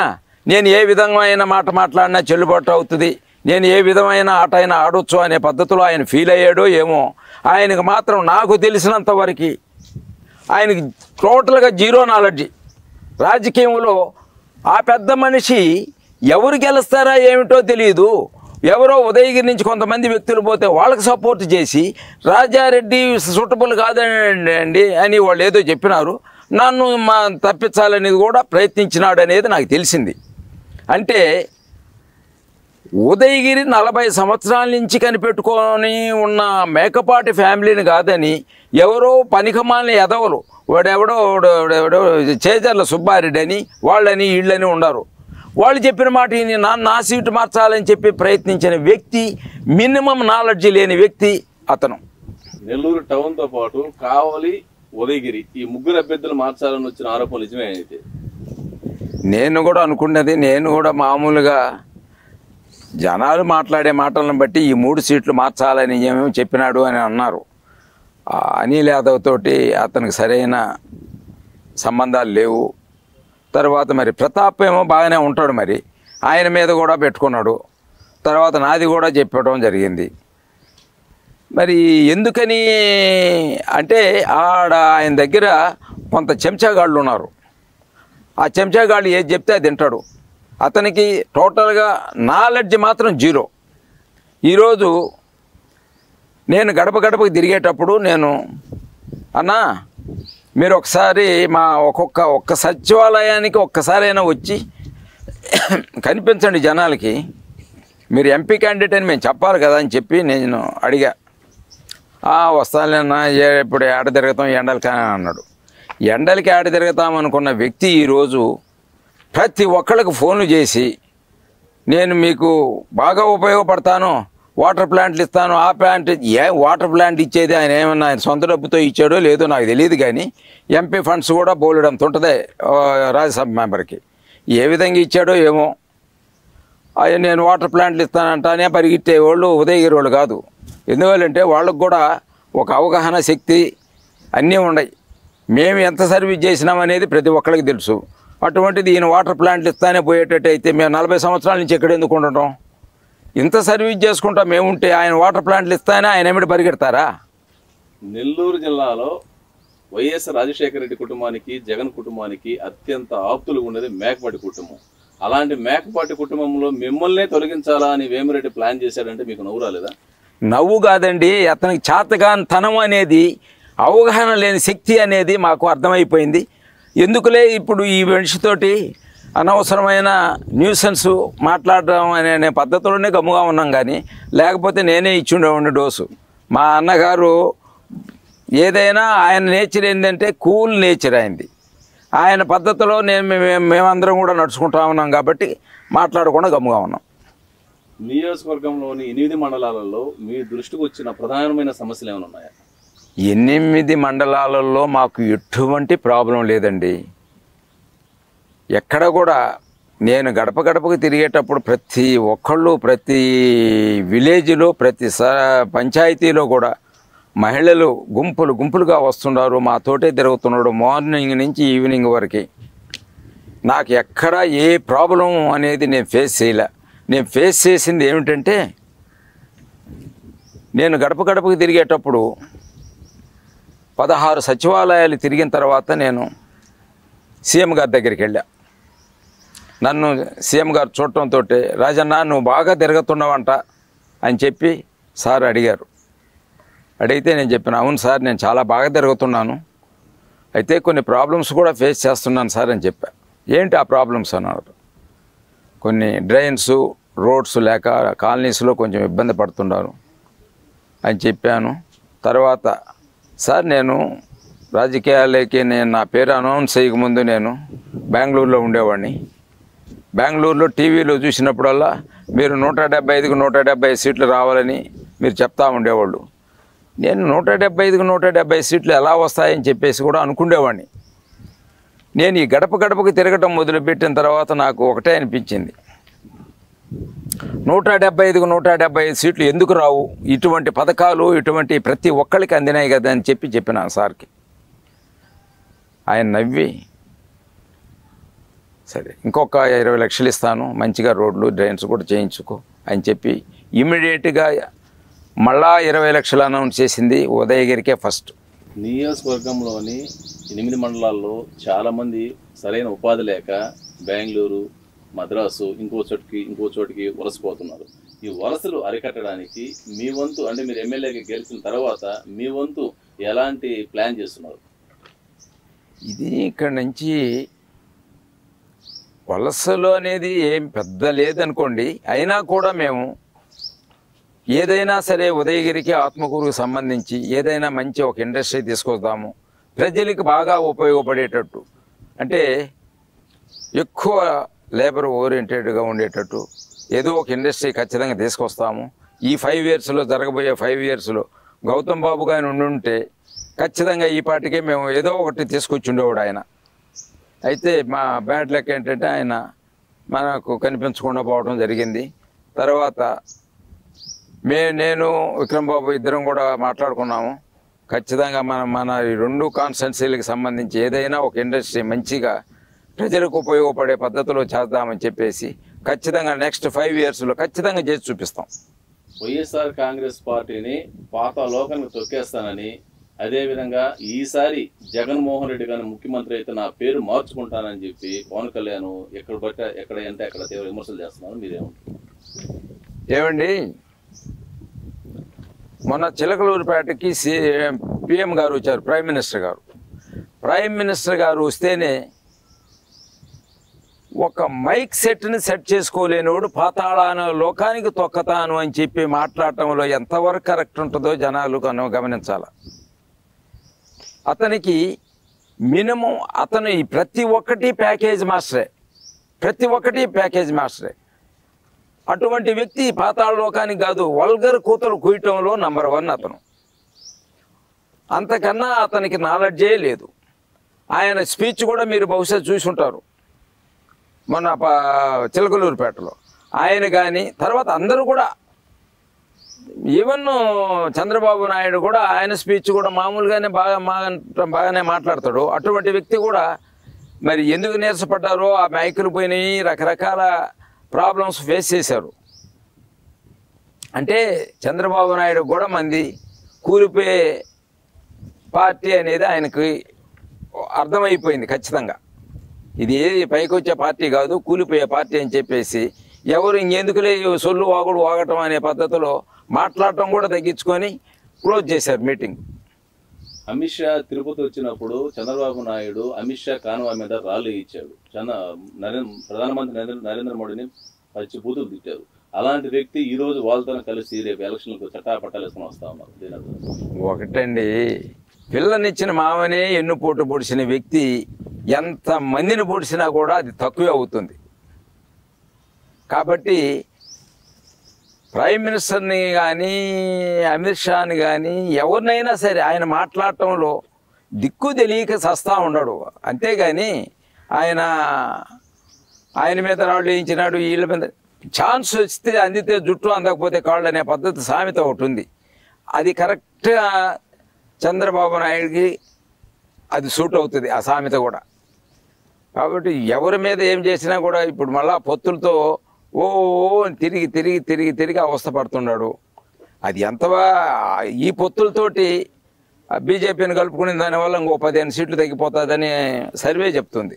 నేను ఏ విధమైన మాట మాట్లాడినా చెల్లుబాటు అవుతుంది, నేను ఏ విధమైన ఆట అయినా ఆడొచ్చు అనే పద్ధతిలో ఆయన ఫీల్ అయ్యాడో ఏమో. ఆయనకు మాత్రం నాకు తెలిసినంత వరకు ఆయనకి టోటల్గా జీరో నాలెడ్జి. రాజకీయంలో ఆ పెద్ద మనిషి ఎవరు గెలుస్తారా ఏమిటో తెలియదు. ఎవరో ఉదయగిరి నుంచి కొంతమంది వ్యక్తులు పోతే వాళ్ళకి సపోర్ట్ చేసి రాజారెడ్డి సూటబుల్ కాదండి అని వాళ్ళు ఏదో చెప్పినారు, నన్ను తప్పించాలనేది కూడా ప్రయత్నించినాడు అనేది నాకు తెలిసింది. అంటే ఉదయగిరి 40 సంవత్సరాల నుంచి కనిపెట్టుకొని ఉన్న మేకపాటి ఫ్యామిలీని కాదని ఎవరో పనికమాలిన ఎదవలు వాడెవడో చేజర్ల సుబ్బారెడ్డి అని వాళ్ళని వీళ్ళని ఉన్నారు. వాళ్ళు చెప్పిన మాట నా సీటు మార్చాలని చెప్పి ప్రయత్నించిన వ్యక్తి, మినిమం నాలెడ్జి లేని వ్యక్తి అతను. నెల్లూరు టౌన్తో పాటు కావలి, ఉదయగిరి ఈ 3 అభ్యర్థులు మార్చాలని వచ్చిన ఆరోపణలు నిజమే అయితే? నేను కూడా అనుకున్నది, నేను కూడా మామూలుగా జనాలు మాట్లాడే మాటలను బట్టి ఈ 3 సీట్లు మార్చాలని ఏమేమి చెప్పినాడు అని అన్నారు. అనిల్ యాదవ్ తోటి అతనికి సరైన సంబంధాలు లేవు. తర్వాత మరి ప్రతాప్ ఏమో బాగానే ఉంటాడు, మరి ఆయన మీద కూడా పెట్టుకున్నాడు. తర్వాత నాది కూడా చెప్పడం జరిగింది. మరి ఎందుకని అంటే ఆయన దగ్గర కొంత చెంచాగాళ్ళు ఉన్నారు. ఆ చెంచాగాళ్ళు ఏది చెప్తే అది తింటాడు. అతనికి టోటల్గా నాలెడ్జ్ మాత్రం జీరో. ఈరోజు నేను గడప గడపకి తిరిగేటప్పుడు నేను అన్నా మీరు ఒకసారి మా ఒక్క సచివాలయానికి ఒక్కసారైనా వచ్చి కనిపించండి జనాలకి, మీరు ఎంపీ క్యాండిడేట్ అని మేము చెప్పాలి కదా అని చెప్పి నేను అడిగా. వస్తానులేనా, ఇప్పుడు ఏడ తిరుగుతాం ఎండలకి అన్నాడు. ఎండలకి ఏడ తిరుగుతామనుకున్న వ్యక్తి ఈరోజు ప్రతి ఒక్కళ్ళకి ఫోన్లు చేసి నేను మీకు బాగా ఉపయోగపడతాను, వాటర్ ప్లాంట్లు ఇస్తాను, ఆ ప్లాంట్ వాటర్ ప్లాంట్ ఇచ్చేది ఆయన ఏమన్నా ఆయన సొంత డబ్బుతో ఇచ్చాడో లేదో నాకు తెలియదు. కానీ ఎంపీ ఫండ్స్ కూడా బోలెడంత ఉంటుంది రాజ్యసభ మెంబర్కి. ఏ విధంగా ఇచ్చాడో ఏమో. నేను వాటర్ ప్లాంట్లు ఇస్తానంటానే పరిగెట్టే వాళ్ళు ఉదయగిరి వాళ్ళు కాదు. ఎందువల్లంటే వాళ్ళకు కూడా ఒక అవగాహన శక్తి అన్నీ ఉన్నాయి. మేము ఎంత సర్వీస్ చేసినామనేది ప్రతి ఒక్కరికి తెలుసు. అటువంటిది ఈయన వాటర్ ప్లాంట్లు ఇస్తానే పోయేటట్టు అయితే మేము 40 సంవత్సరాల నుంచి ఎక్కడ ఎందుకు ఉండటం? ఇంత సర్వీస్ చేసుకుంటా మేముంటే ఆయన వాటర్ ప్లాంట్లు ఇస్తానే ఆయన ఏమిటి పరిగెడతారా? నెల్లూరు జిల్లాలో వైఎస్ రాజశేఖర రెడ్డి కుటుంబానికి, జగన్ కుటుంబానికి అత్యంత ఆప్తులుగా ఉండేది మేకపాటి కుటుంబం. అలాంటి మేకపాటి కుటుంబంలో మిమ్మల్నే తొలగించాలా అని వేమిరెడ్డి ప్లాన్ చేశాడంటే మీకు నవ్వు రాలేదా? నవ్వు కాదండి, అతనికి చాతగానితనం అనేది, అవగాహన లేని శక్తి అనేది మాకు అర్థమైపోయింది. ఎందుకులే ఇప్పుడు ఈ మనిషితోటి అనవసరమైన న్యూసెన్స్ మాట్లాడడం అనే పద్ధతిలోనే గమ్ముగా ఉన్నాం. కానీ లేకపోతే నేనే ఇచ్చిండేవాడిని డోసు. మా అన్నగారు ఏదైనా ఆయన నేచర్ ఏంటంటే కూల్ నేచర్ అయింది. ఆయన పద్ధతిలో మేమందరం కూడా నడుచుకుంటా ఉన్నాం కాబట్టి మాట్లాడకుండా గమ్ముగా ఉన్నాం. నియోజకవర్గంలోని 8 మండలాలలో మీ దృష్టికి వచ్చిన ప్రధానమైన సమస్యలు ఏమైనా ఉన్నాయా? 8 మండలాలలో మాకు ఎటువంటి ప్రాబ్లం లేదండి. ఎక్కడ కూడా నేను గడప గడపకు తిరిగేటప్పుడు ప్రతి ఒక్కళ్ళు ప్రతి విలేజ్లో ప్రతి పంచాయతీలో కూడా మహిళలు గుంపులు గుంపులుగా వస్తున్నారు, మాతోటే తిరుగుతున్నాడు మార్నింగ్ నుంచి ఈవినింగ్ వరకు. నాకు ఎక్కడ ఏ ప్రాబ్లం అనేది నేను ఫేస్ చేయలే. నేను ఫేస్ చేసింది ఏమిటంటే, నేను గడప గడపకు తిరిగేటప్పుడు 16 సచివాలయాలు తిరిగిన తర్వాత నేను సీఎం గారి దగ్గరికి వెళ్ళా. నన్ను సీఎం గారు చూడటంతో, రాజన్న నువ్వు బాగా తిరుగుతున్నావంట అని చెప్పి సార్ అడిగారు. అడిగితే నేను చెప్పాను, అవును సార్ నేను చాలా బాగా తిరుగుతున్నాను, అయితే కొన్ని ప్రాబ్లమ్స్ కూడా ఫేస్ చేస్తున్నాను సార్ అని చెప్పా. ఏంటి ఆ ప్రాబ్లమ్స్ అన్నారు. కొన్ని డ్రైన్స్ రోడ్స్ లేక కాలనీస్లో కొంచెం ఇబ్బంది పడుతున్నారు అని చెప్పాను. తర్వాత సార్ నేను రాజకీయాలకి నా పేరు అనౌన్స్ చేయకముందు నేను బెంగళూరులో ఉండేవాడిని. బెంగళూరులో టీవీలో చూసినప్పుడల్లా మీరు 175కి 170 సీట్లు రావాలని మీరు చెప్తా ఉండేవాళ్ళు. నేను 175కి 170 సీట్లు ఎలా వస్తాయని చెప్పేసి కూడా అనుకునేవాడిని. నేను ఈ గడప గడపకి తిరగటం మొదలుపెట్టిన తర్వాత నాకు ఒకటే అనిపించింది, 175కి 175 సీట్లు ఎందుకు రావు, ఇటువంటి పథకాలు ఇటువంటి ప్రతి ఒక్కరికి అందినాయి కదా అని చెప్పిన సార్కి. ఆయన నవ్వి, సరే ఇంకొక 20 లక్షలు ఇస్తాను, మంచిగా రోడ్లు డ్రైన్స్ కూడా చేయించుకో అని చెప్పి ఇమ్మీడియట్గా మళ్ళా 20 లక్షలు అనౌన్స్ చేసింది ఉదయగిరికే ఫస్ట్. నియోజకవర్గంలోని 8 మండలాల్లో చాలామంది సరైన ఉపాధి లేక బెంగళూరు, మద్రాసు ఇంకో చోటికి వలసపోతున్నారు. ఈ వలసలు అరికట్టడానికి మీ వంతు, అంటే మీరు ఎమ్మెల్యేకి గెలిచిన తర్వాత మీ వంతు ఎలాంటి ప్లాన్ చేస్తున్నారు? ఇది ఇక్కడ నుంచి వలసలు అనేది ఏం పెద్ద లేదనుకోండి, అయినా కూడా మేము ఏదైనా సరే ఉదయగిరికి ఆత్మకూరుకు సంబంధించి ఏదైనా మంచి ఒక ఇండస్ట్రీ తీసుకొస్తాము, ప్రజలకు బాగా ఉపయోగపడేటట్టు, అంటే ఎక్కువ లేబర్ ఓరియంటెడ్గా ఉండేటట్టు ఏదో ఒక ఇండస్ట్రీ ఖచ్చితంగా తీసుకొస్తాము. ఈ 5 ఇయర్స్లో జరగబోయే 5 ఇయర్స్లో గౌతమ్ బాబు గారిని ఉండుంటే ఖచ్చితంగా ఈ పాటికే మేము ఏదో ఒకటి తీసుకొచ్చి ఉండేవాడు ఆయన. అయితే మా బ్యాడ్ లక్ ఏంటంటే ఆయన మనకు కనిపించకుండా పోవడం జరిగింది. తర్వాత నేను విక్రమ్ బాబు ఇద్దరం కూడా మాట్లాడుకున్నాము, ఖచ్చితంగా మన ఈ 2 కాన్స్టిట్యున్సీలకు సంబంధించి ఏదైనా ఒక ఇండస్ట్రీ మంచిగా ప్రజలకు ఉపయోగపడే పద్ధతిలో చేద్దామని చెప్పేసి ఖచ్చితంగా నెక్స్ట్ 5 ఇయర్స్లో ఖచ్చితంగా చేసి చూపిస్తాం. వైఎస్ఆర్ కాంగ్రెస్ పార్టీని పాత లోకానికి తొక్కేస్తానని, అదేవిధంగా ఈసారి జగన్మోహన్ రెడ్డి గారిని ముఖ్యమంత్రి అయితే నా పేరు మార్చుకుంటానని చెప్పి పవన్ కళ్యాణ్ ఎక్కడ అంటే అక్కడ తీవ్ర విమర్శలు చేస్తున్నారు. మీరేమంటారు? ఏమండి, మొన్న చిలకలూరుపేటకి పిఎం గారు వచ్చారు, ప్రైమ్ మినిస్టర్ గారు వస్తేనే ఒక మైక్ సెట్ని సెట్ చేసుకోలేనివాడు పాతాళాన లోకానికి తొక్కతాను అని చెప్పి మాట్లాడటంలో ఎంతవరకు కరెక్ట్ ఉంటుందో జనాలు గమనించాలి. అతనికి మినిమం అతను ప్రతి ఒక్కటి ప్యాకేజ్ మాస్టరే. అటువంటి వ్యక్తి పాతాళ లోకానికి కాదు, వల్గర్ కూతలు కూయటంలో నంబర్ 1 అతను. అంతకన్నా అతనికి నాలెడ్జే లేదు. ఆయన స్పీచ్ కూడా మీరు బహుశా చూసి ఉంటారు మొన్న చిలకలూరుపేటలో. ఆయన కానీ తర్వాత అందరూ కూడా, ఈవెన్ చంద్రబాబు నాయుడు కూడా ఆయన స్పీచ్ కూడా మామూలుగానే బాగానే మాట్లాడతాడు. అటువంటి వ్యక్తి కూడా మరి ఎందుకు నీరసపడ్డారో, ఆ మైకులు పోయినాయి, రకరకాల ప్రాబ్లమ్స్ ఫేస్ చేశారు. అంటే చంద్రబాబు నాయుడు కూడా మంది కూలిపోయే పార్టీ అనేది ఆయనకి అర్థమైపోయింది ఖచ్చితంగా. ఇది ఏది పైకి వచ్చే పార్టీ కాదు, కూలిపోయే పార్టీ అని చెప్పేసి ఎవరు ఇంకెందుకులే సొల్లు వాగుడు వాగటం అనే పద్ధతిలో మాట్లాడటం కూడా తగ్గించుకొని క్లోజ్ చేశారు మీటింగ్. అమిత్ షా తిరుపతి వచ్చినప్పుడు చంద్రబాబు నాయుడు అమిత్ షా కాన్వా మీద రాళ్ళు ఇచ్చాడు, ప్రధానమంత్రి నరేంద్ర మోడీని పచ్చి బూతులు తిట్టారు. అలాంటి వ్యక్తి ఈ రోజు వాళ్ళతో కలిసి రేపు ఎలక్షన్లకు చట్టాపట్టాలు వేసుకుని వస్తా ఉన్నారు. ఒకటండి, పిల్లనిచ్చిన మామనే ఎన్నుపోటు పొడిచిన వ్యక్తి ఎంత మందిని పొడిచినా కూడా అది తక్కువే అవుతుంది. కాబట్టి ప్రైమ్ మినిస్టర్ని కానీ అమిత్ షాని కానీ ఎవరినైనా సరే ఆయన మాట్లాడటంలో దిక్కు తెలియక సస్తా ఉండడు. అంతేగాని ఆయన మీద రాళ్ళు వేయించినాడు, వీళ్ళ మీద ఛాన్స్ వస్తే అందితే జుట్టు, అందకపోతే కాళ్ళు అనే పద్ధతి సామెత ఒకటి ఉంది. అది కరెక్ట్గా చంద్రబాబు నాయుడికి అది సూట్ అవుతుంది ఆ సామెత కూడా. కాబట్టి ఎవరి మీద ఏం చేసినా కూడా ఇప్పుడు మళ్ళా పొత్తులతో ఓ తిరిగి తిరిగి తిరిగి తిరిగి అవస్థపడుతున్నాడు. అది ఎంతవా ఈ పొత్తులతోటి బీజేపీని కలుపుకునే దానివల్ల ఇంకో 15 సీట్లు తగ్గిపోతుందని సర్వే చెప్తుంది.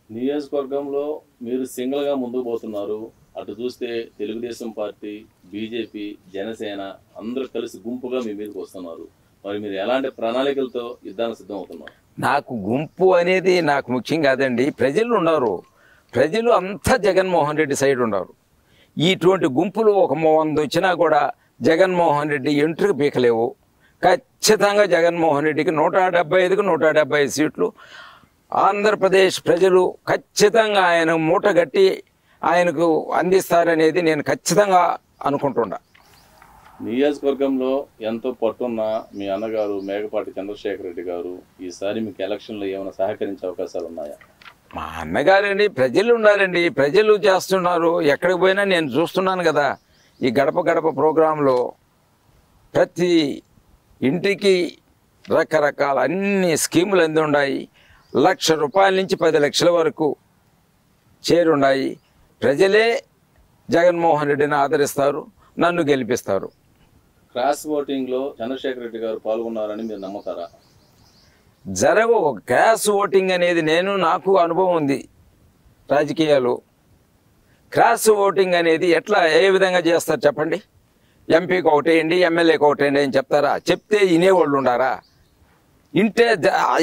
నియోజకవర్గంలో మీరు సింగిల్గా ముందుకు పోతున్నారు. అటు చూస్తే తెలుగుదేశం పార్టీ, బీజేపీ, జనసేన అందరూ కలిసి గుంపుగా మీ మీదకి వస్తున్నారు. మరి మీరు ఎలాంటి ప్రణాళికలతో యుద్ధానికి సిద్ధం అవుతున్నారు? నాకు గుంపు అనేది నాకు ముఖ్యం కాదండి. ప్రజలు ఉన్నారు, ప్రజలు అంతా జగన్మోహన్ రెడ్డి సైడ్ ఉన్నారు. ఇటువంటి గుంపులు ఒక 100 వచ్చినా కూడా జగన్మోహన్ రెడ్డి ఎంట్రుకు పీకలేవు. ఖచ్చితంగా జగన్మోహన్ రెడ్డికి 175కు 175 సీట్లు ఆంధ్రప్రదేశ్ ప్రజలు ఖచ్చితంగా ఆయన మూట గట్టి ఆయనకు అందిస్తారనేది నేను ఖచ్చితంగా అనుకుంటున్నా. నియోజకవర్గంలో ఎంతో పట్టున్న మీ అన్నగారు మేకపాటి చంద్రశేఖర్ రెడ్డి గారు ఈసారి మీకు ఎలక్షన్లో ఏమైనా సహకరించే అవకాశాలు ఉన్నాయా? మా అన్నగారండి, ప్రజలు ఉన్నారండి, ప్రజలు చేస్తున్నారు. ఎక్కడికి పోయినా నేను చూస్తున్నాను కదా. ఈ గడప గడప ప్రోగ్రాంలో ప్రతి ఇంటికి రకరకాల అన్ని స్కీములు అంది ఉన్నాయి. ₹1,00,000 నుంచి 10 లక్షల వరకు చేరున్నాయి. ప్రజలే జగన్మోహన్ రెడ్డిని ఆదరిస్తారు, నన్ను గెలిపిస్తారు. క్రాస్ ఓటింగ్లో చంద్రశేఖర్ రెడ్డి గారు పాల్గొన్నారని మీరు నమ్ముతారా? జరగవు క్రాస్ ఓటింగ్ అనేది. నాకు అనుభవం ఉంది రాజకీయాలు. క్రాస్ ఓటింగ్ అనేది ఏ విధంగా చేస్తారు చెప్పండి? ఎంపీకి ఒకటేయండి, ఎమ్మెల్యేకి ఒకటేయండి అని చెప్తారా? చెప్తే వినేవాళ్ళు ఉండారా?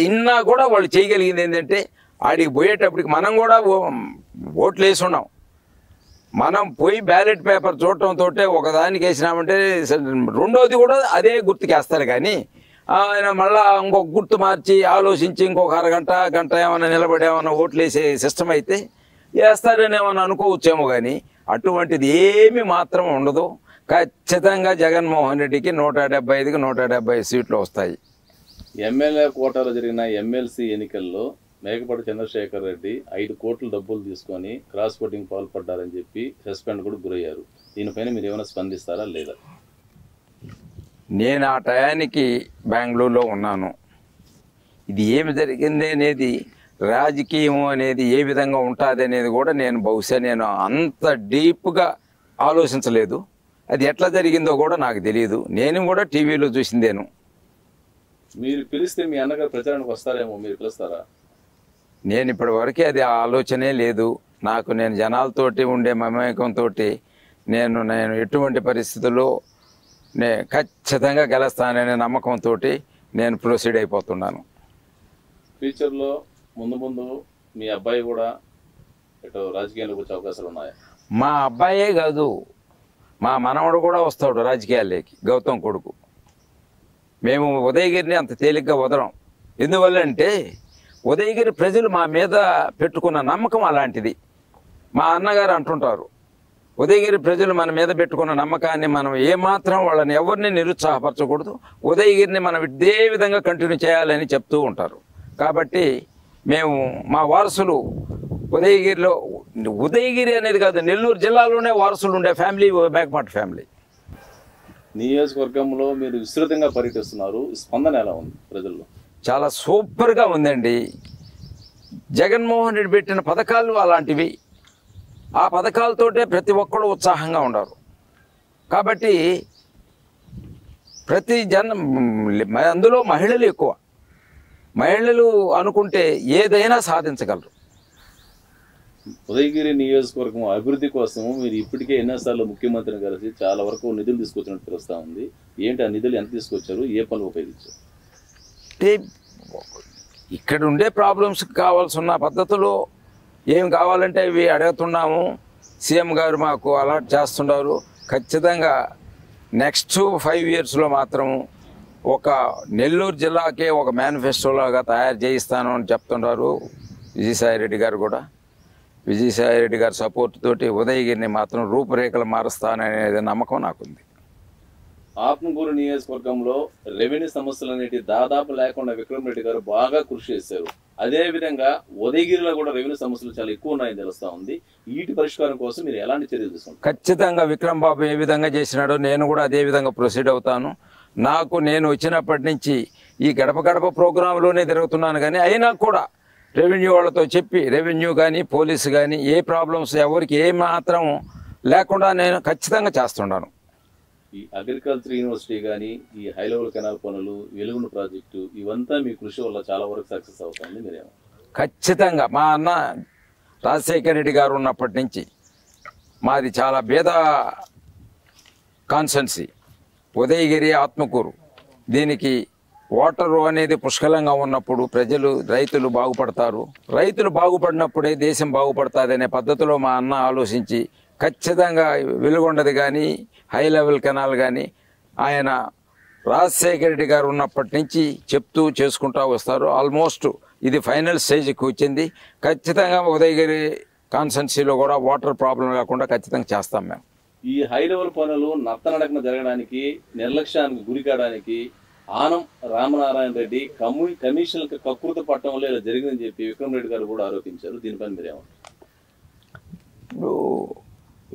ఇన్నా కూడా వాళ్ళు చేయగలిగింది ఏంటంటే ఆడికి పోయేటప్పటికి మనం కూడా ఓట్లు వేసి ఉన్నాం. మనం పోయి బ్యాలెట్ పేపర్ చూడటంతో ఒకదానికి వేసినామంటే రెండోది కూడా అదే గుర్తుకేస్తారు. కానీ ఆయన మళ్ళా ఇంకొక గుర్తు మార్చి ఆలోచించి ఇంకొక అరగంట గంట ఏమైనా నిలబడి ఏమైనా ఓట్లు వేసే సిస్టమ్ అయితే వేస్తారని ఏమైనా అనుకోవచ్చేమో. కానీ అటువంటిది ఏమి మాత్రం ఉండదు. ఖచ్చితంగా జగన్మోహన్ రెడ్డికి 175కి 175 సీట్లు వస్తాయి. ఎమ్మెల్యే కోటాలో జరిగిన ఎమ్మెల్సీ ఎన్నికల్లో మేకపాటి చంద్రశేఖర్ రెడ్డి 5 కోట్ల డబ్బులు తీసుకొని క్రాస్ ఓటింగ్ పాల్పడ్డారని చెప్పి సస్పెండ్ కూడా గురయ్యారు. దీనిపైన మీరు ఏమైనా స్పందిస్తారా లేదా? నేను ఆ టయానికి బెంగళూరులో ఉన్నాను. ఇది ఏమి జరిగింది అనేది, రాజకీయం అనేది ఏ విధంగా ఉంటుంది అనేది కూడా బహుశా నేను అంత డీప్గా ఆలోచించలేదు. అది ఎట్లా జరిగిందో కూడా నాకు తెలియదు. నేను కూడా టీవీలో చూసిందేను. మీరు పిలిస్తే మీ అన్నగారు ప్రచారానికి వస్తారేమో, మీరు పిలుస్తారా? నేను ఇప్పటి వరకే అది ఆలోచనే లేదు నాకు. నేను జనాలతోటి ఉండే మమేకంతో నేను ఎటువంటి పరిస్థితుల్లో ఖచ్చితంగా గెలుస్తాననే నమ్మకంతో నేను ప్రొసీడ్ అయిపోతున్నాను. ఫ్యూచర్లో ముందు మీ అబ్బాయి కూడా ఇటు రాజకీయాల్లోకి వచ్చే అవకాశాలు ఉన్నాయా? మా అబ్బాయే కాదు, మా మనవడు కూడా వస్తాడు రాజకీయాల్లోకి, గౌతమ్ కొడుకు. మేము ఉదయగిరిని అంత తేలిగ్గా వదలం. ఎందువల్లంటే ఉదయగిరి ప్రజలు మా మీద పెట్టుకున్న నమ్మకం అలాంటిది. మా అన్నగారు అంటుంటారు, ఉదయగిరి ప్రజలు మన మీద పెట్టుకున్న నమ్మకాన్ని మనం ఏమాత్రం వాళ్ళని ఎవరిని నిరుత్సాహపరచకూడదు, ఉదయగిరిని మనం ఇదే విధంగా కంటిన్యూ చేయాలని చెప్తూ ఉంటారు. కాబట్టి మేము మా వారసులు ఉదయగిరి అనేది కాదు, నెల్లూరు జిల్లాలోనే వారసులు ఉండే ఫ్యామిలీ మేకపాటి ఫ్యామిలీ. నియోజకవర్గంలో మీరు విస్తృతంగా పర్యటిస్తున్నారు, స్పందన ఎలా ఉంది ప్రజల్లో? చాలా సూపర్గా ఉందండి. జగన్మోహన్ రెడ్డి పెట్టిన పథకాలు అలాంటివి. ఆ పథకాలతోటే ప్రతి ఒక్కరు ఉత్సాహంగా ఉన్నారు. కాబట్టి అందులో మహిళలు ఎక్కువ. మహిళలు అనుకుంటే ఏదైనా సాధించగలరు. ఉదయగిరి నియోజకవర్గం అభివృద్ధి కోసం మీరు ఇప్పటికే ఎన్నోసార్లు ముఖ్యమంత్రిని కలిసి చాలా వరకు నిధులు తీసుకొచ్చినట్టు తెలుస్తూ ఉంది. ఏంటి ఆ నిధులు ఎంత తీసుకొచ్చారు, ఏ పనులు ఉపయోగించారు? అంటే ఇక్కడ ఉండే ప్రాబ్లమ్స్ కావాల్సిన పద్ధతిలో ఏం కావాలంటే ఇవి అడుగుతున్నాము. సీఎం గారు మాకు అలాట్ చేస్తున్నారు. ఖచ్చితంగా నెక్స్ట్ 5 ఇయర్స్లో మాత్రం ఒక నెల్లూరు జిల్లాకే ఒక మేనిఫెస్టోలాగా తయారు చేయిస్తాను అని చెప్తున్నారు విజయసాయి రెడ్డి గారు కూడా. విజయసాయి రెడ్డి గారి సపోర్ట్ తోటి ఉదయగిరిని మాత్రం రూపురేఖలు మారుస్తాననేది నమ్మకం నాకుంది. ఆత్మకూరు నియోజకవర్గంలో రెవెన్యూ సమస్యలు అనేవి దాదాపు లేకుండా విక్రమ్ రెడ్డి గారు బాగా కృషి చేశారు. అదే విధంగా ఉదయగిరిలో కూడా రెవెన్యూ సమస్యలు చాలా ఎక్కువ ఉన్నాయని తెలుస్తా ఉంది. వీటి పరిష్కారం కోసం మీరు ఎలాంటి చర్యలు తీసుకుంటారు? ఖచ్చితంగా విక్రమ్ బాబు ఏ విధంగా చేసినాడో నేను కూడా అదే విధంగా ప్రొసీడ్ అవుతాను. నేను వచ్చినప్పటి నుంచి ఈ గడప గడప ప్రోగ్రాంలోనే తిరుగుతున్నాను, కానీ అయినా కూడా రెవెన్యూ వాళ్ళతో చెప్పి రెవెన్యూ కానీ పోలీసు కానీ ఏ ప్రాబ్లమ్స్ ఎవరికి ఏ మాత్రం లేకుండా నేను ఖచ్చితంగా చేస్తున్నాను. ఈ అగ్రికల్చర్ యూనివర్సిటీ కానీ ఈ హై లెవెల్ కెనాల్ పనులు, వెలుగును ప్రాజెక్టు, ఇవంతా మీ కృషి వల్ల చాలా వరకు సక్సెస్ అవుతుంది. మీరేమో ఖచ్చితంగా మా అన్న రాజశేఖర రెడ్డి గారు ఉన్నప్పటి నుంచి మాది చాలా భేద కాన్సెన్సీ ఉదయగిరి ఆత్మకూరు. దీనికి వాటరు అనేది పుష్కలంగా ఉన్నప్పుడు రైతులు బాగుపడతారు. రైతులు బాగుపడినప్పుడే దేశం బాగుపడుతుంది అనే పద్ధతిలో మా అన్న ఆలోచించి ఖచ్చితంగా వెలుగొండది కానీ హై లెవెల్ కెనాల్ కానీ ఆయన రాజశేఖర రెడ్డి గారు ఉన్నప్పటి నుంచి చెప్తూ చేసుకుంటూ వస్తారు. ఆల్మోస్ట్ ఇది ఫైనల్ స్టేజ్కి వచ్చింది. ఖచ్చితంగా ఉదయగిరి కాన్స్టెన్సీలో కూడా వాటర్ ప్రాబ్లం లేకుండా ఖచ్చితంగా చేస్తాం మేము. ఈ హై లెవెల్ పనులు నత్తనడకన జరగడానికి, నిర్లక్ష్యానికి గురి కావడానికి ఆనం రామనారాయణ రెడ్డి కమిషన్లకు కకృత పట్టడం వల్ల ఇలా జరిగిందని చెప్పి విక్రమ్ రెడ్డి గారు కూడా ఆరోపించారు. దీనిపైన మీరేమంటారు? ఇప్పుడు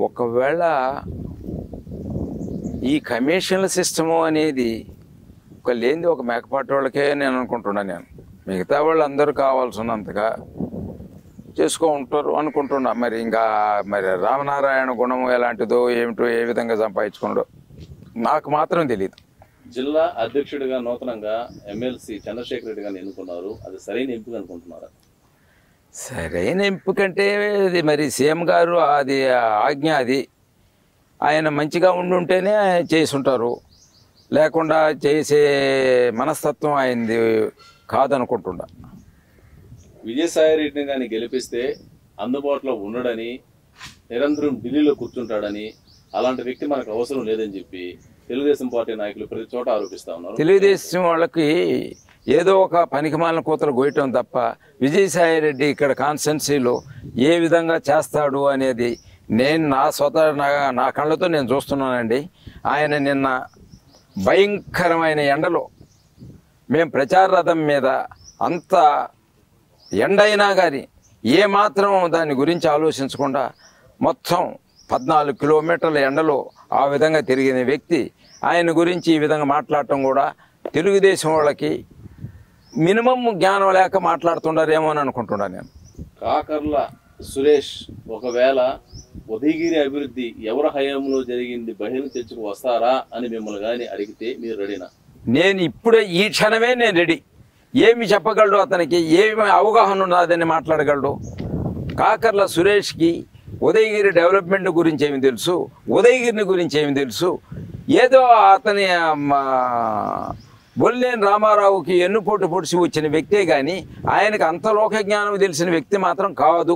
ఒకవేళ ఈ కమిషన్ల సిస్టము అనేది లేనిది ఒక మేకపాటి వాళ్ళకే నేను అనుకుంటున్నాను. మిగతా వాళ్ళు అందరూ కావాల్సినంతగా చేసుకో ఉంటారు అనుకుంటున్నా. మరి రామనారాయణ గుణము ఎలాంటిదో ఏమిటో ఏ విధంగా సంపాదించుకున్నాడో నాకు మాత్రం తెలియదు. జిల్లా అధ్యక్షుడిగా నూతనంగా ఎమ్మెల్సీ చంద్రశేఖర్ రెడ్డి గారిని ఎన్నుకున్నారు. అది సరైన ఎంపిక అనుకుంటున్నారా? సరైన ఎంపికంటే మరి సీఎం గారు అది ఆజ్ఞ, అది ఆయన మంచిగా ఉండుంటేనే చేసుంటారు, లేకుండా చేసే మనస్తత్వం ఆయనది కాదనుకుంటున్నా. విజయసాయి రెడ్డిని కానీ గెలిపిస్తే అందుబాటులో ఉండడని, నిరంతరం ఢిల్లీలో కూర్చుంటాడని, అలాంటి వ్యక్తి మనకు అవసరం లేదని చెప్పి తెలుగుదేశం పార్టీ నాయకులు ప్రతి చోట ఆరోపిస్తా ఉన్నారు. తెలుగుదేశం వాళ్ళకి ఏదో ఒక పనికిమాలిన కూతలు గోయటం తప్ప విజయసాయి రెడ్డి ఇక్కడ కాన్స్టెన్సీలో ఏ విధంగా చేస్తాడు అనేది నేను నా కళ్ళతో నేను చూస్తున్నానండి. ఆయన నిన్న భయంకరమైన ఎండలో మేము ప్రచార రథం మీద అంత ఎండ అయినా కానీ ఏమాత్రం దాని గురించి ఆలోచించకుండా మొత్తం 14 కిలోమీటర్ల ఎండలో ఆ విధంగా తిరిగిన వ్యక్తి ఆయన గురించి ఈ విధంగా మాట్లాడటం కూడా తెలుగుదేశం వాళ్ళకి మినిమం జ్ఞానం లేక మాట్లాడుతున్నారేమో అని అనుకుంటున్నాను నేను. కాకర్ల సురేష్ ఒకవేళ ఉదయగిరి అభివృద్ధి ఎవరి హయాంలో జరిగింది బహిరంగ చర్చకు వస్తారా అని మిమ్మల్ని కానీ అడిగితే మీరు రెడీనా? నేను ఇప్పుడే ఈ క్షణమే నేను రెడీ. ఏమి చెప్పగలడు అతనికి, ఏమి అవగాహన ఉన్నదని మాట్లాడగలడు. కాకర్ల సురేష్కి ఉదయగిరి డెవలప్మెంట్ గురించి ఏమి తెలుసు, ఉదయగిరిని గురించి ఏమి తెలుసు? ఏదో అతని బొల్లేని రామారావుకి ఎన్నుపోటు పొడిచి వచ్చిన వ్యక్తే కానీ ఆయనకు అంత లోక జ్ఞానం తెలిసిన వ్యక్తి మాత్రం కాదు.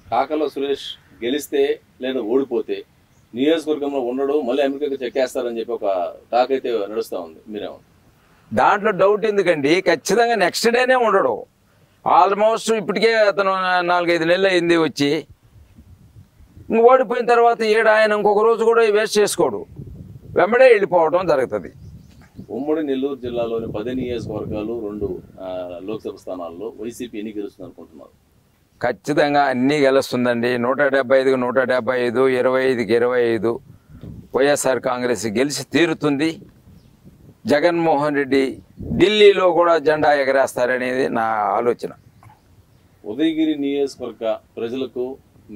కాకర్ల సురేష్ గెలిస్తే లేదా ఓడిపోతే నియోజకవర్గంలో ఉండడు, మళ్ళీ అమెరికాకి చెక్కేస్తారని చెప్పి ఒక టాక్ అయితే నడుస్తూ ఉంది. మీరేమో దాంట్లో డౌట్ ఎందుకండి? ఖచ్చితంగా నెక్స్ట్ డేనే ఉండడు. ఆల్మోస్ట్ ఇప్పటికే అతను 4-5 నెలలు అయింది వచ్చి. ఓడిపోయిన తర్వాత ఆయన ఇంకొక రోజు కూడా వేస్ట్ చేసుకోడు, వెంబడే వెళ్ళిపోవడం జరుగుతుంది. ఉమ్మడి నెల్లూరు జిల్లాలోని 10 నియోజకవర్గాలు 2 లోక్సభ స్థానాల్లో వైసీపీ ఎన్ని గెలుస్తుంది అనుకుంటున్నారు? ఖచ్చితంగా అన్నీ గెలుస్తుందండి. 175కి 175, 25కి 25 వైఎస్ఆర్ కాంగ్రెస్ గెలిచి తీరుతుంది. జగన్మోహన్ రెడ్డి ఢిల్లీలో కూడా జెండా ఎగరేస్తారనేది నా ఆలోచన. ఉదయగిరి నియోజకవర్గ ప్రజలకు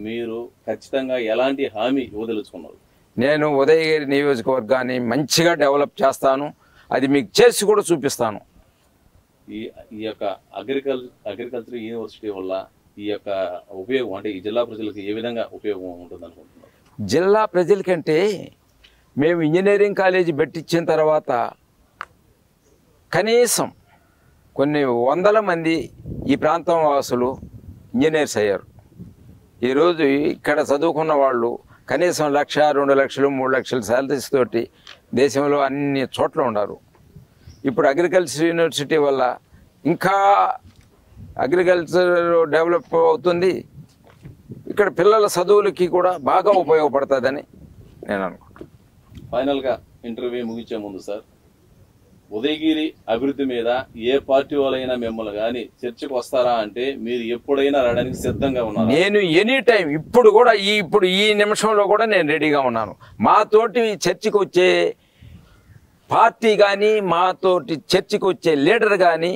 మీరు ఖచ్చితంగా ఎలాంటి హామీ ఇవ్వదలుచుకున్నారు? నేను ఉదయగిరి నియోజకవర్గాన్ని మంచిగా డెవలప్ చేస్తాను, అది మీకు చేసి కూడా చూపిస్తాను. ఈ యొక్క అగ్రికల్చర్ యూనివర్సిటీ వల్ల ఈ యొక్క ఉపయోగం అంటే ఈ జిల్లా ప్రజలకు ఏ విధంగా ఉపయోగం ఉంటుంది అనుకుంటున్నారు? జిల్లా ప్రజలకంటే మేము ఇంజనీరింగ్ కాలేజీ పెట్టించిన తర్వాత కనీసం కొన్ని వందల మంది ఈ ప్రాంతం వాసులు ఇంజనీర్స్ అయ్యారు. ఈరోజు ఇక్కడ చదువుకున్న వాళ్ళు కనీసం 1,00,000, 2 లక్షలు, 3 లక్షల శాలరీస్ తోటి దేశంలో అన్ని చోట్ల ఉన్నారు. ఇప్పుడు అగ్రికల్చర్ యూనివర్సిటీ వల్ల ఇంకా అగ్రికల్చర్ డెవలప్ అవుతుంది, ఇక్కడ పిల్లల చదువులకి కూడా బాగా ఉపయోగపడుతుందని నేను అనుకుంటున్నాను. ఫైనల్గా ఇంటర్వ్యూ ముగించే ముందు సార్, ఉదయగిరి అభివృద్ధి మీద ఏ పార్టీ వాళ్ళైనా మిమ్మల్ని కానీ చర్చకు వస్తారా అంటే మీరు ఎప్పుడైనా రావడానికి సిద్ధంగా ఉన్నారు? నేను ఎనీ టైం ఇప్పుడు కూడా ఇప్పుడు ఈ నిమిషంలో కూడా నేను రెడీగా ఉన్నాను. మాతోటి చర్చకు వచ్చే పార్టీ కానీ మాతోటి చర్చకు వచ్చే లీడర్ కానీ